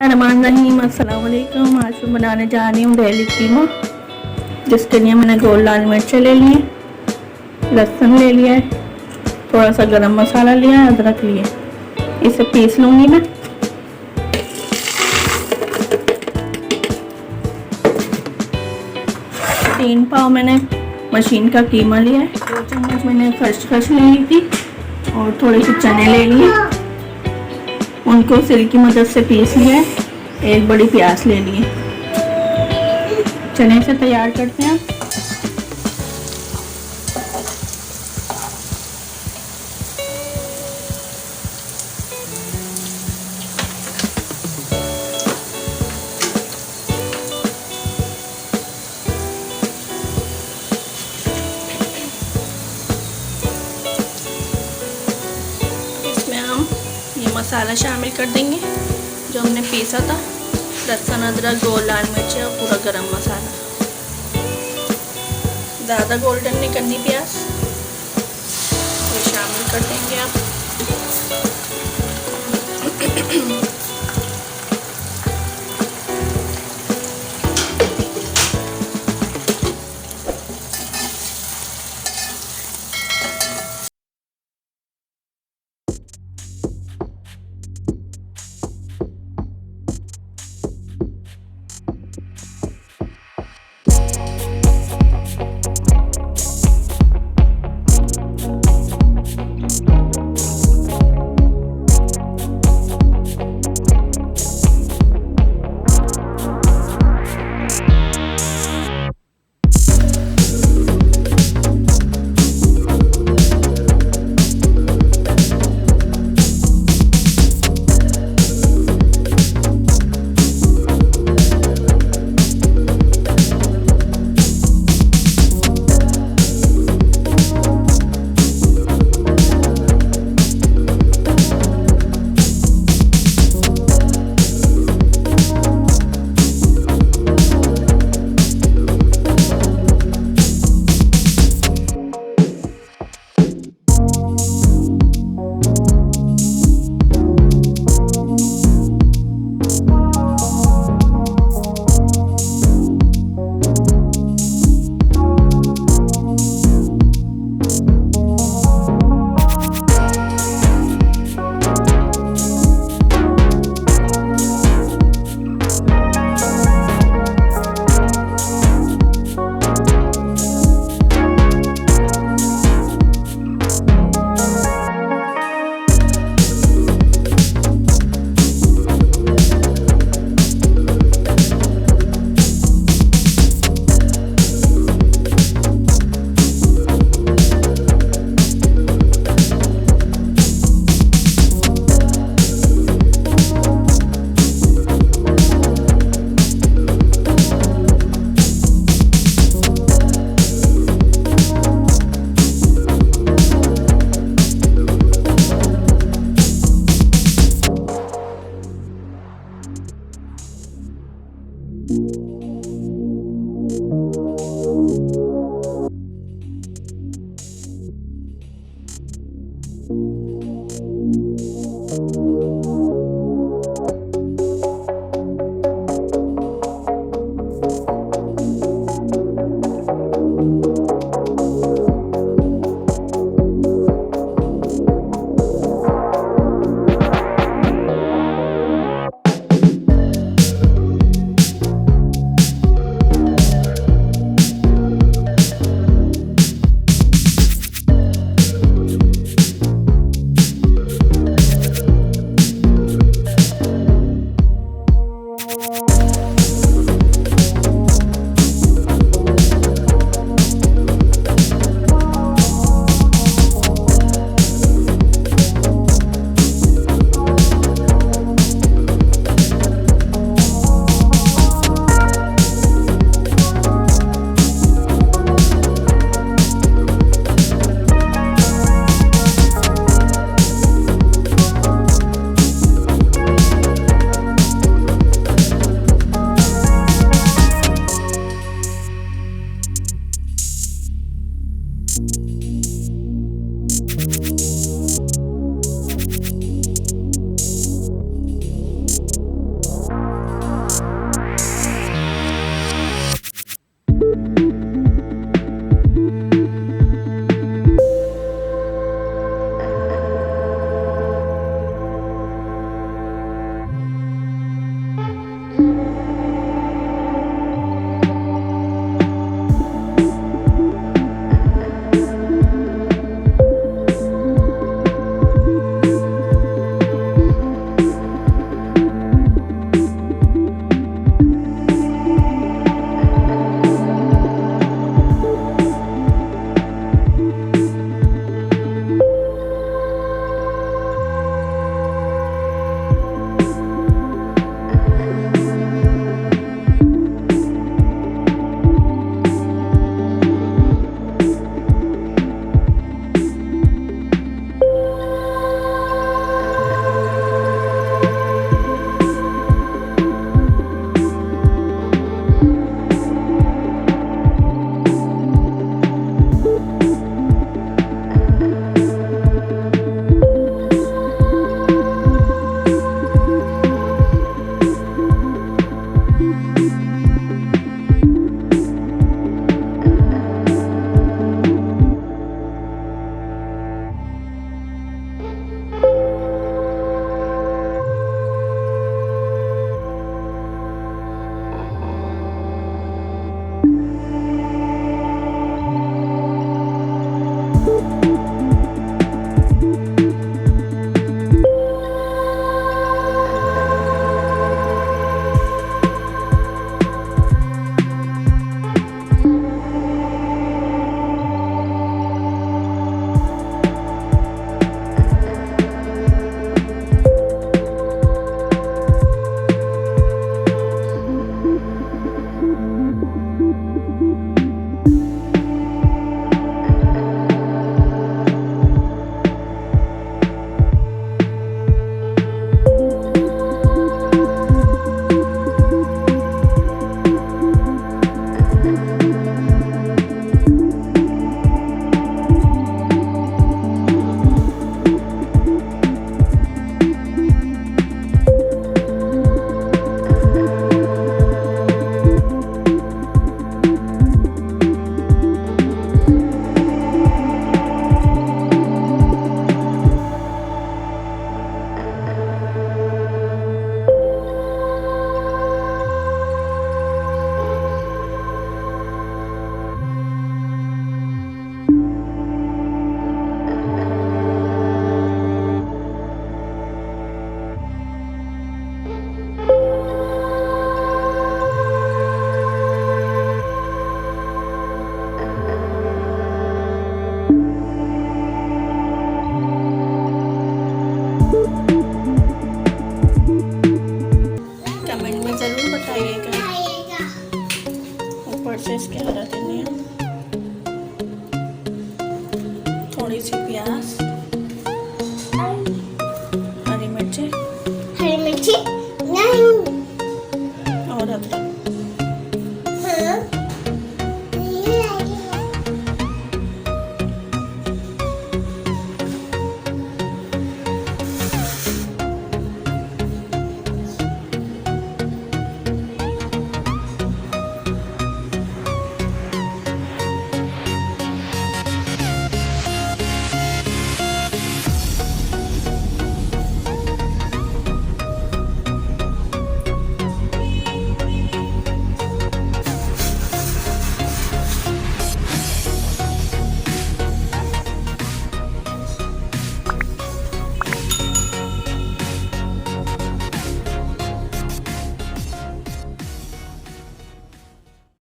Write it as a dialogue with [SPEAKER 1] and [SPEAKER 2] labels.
[SPEAKER 1] रहीम अस्सलाम वालेकुम। आज मैं बनाने जा रही हूँ दहली कीमा, जिसके लिए मैंने गोल लाल मिर्चें ले लिए, लहसुन ले लिया है, थोड़ा सा गरम मसाला लिया है, अदरक लिए, इसे पीस लूँगी मैं। तीन पाव मैंने मशीन का कीमा लिया है, 2 चम्मच मैंने खसखस ले ली थी और थोड़े से चने ले लिए, उनको सिल की मदद से पीस लिया है। एक बड़ी प्याज ले लिए। चने से तैयार करते हैं। इसमें हम ये मसाला शामिल कर देंगे जो हमने पीसा था, लहसुन, अदरक, गोल लाल मिर्च और पूरा गरम मसाला। ज़्यादा गोल्डन नहीं करनी प्याज, ये शामिल कर देंगे आप।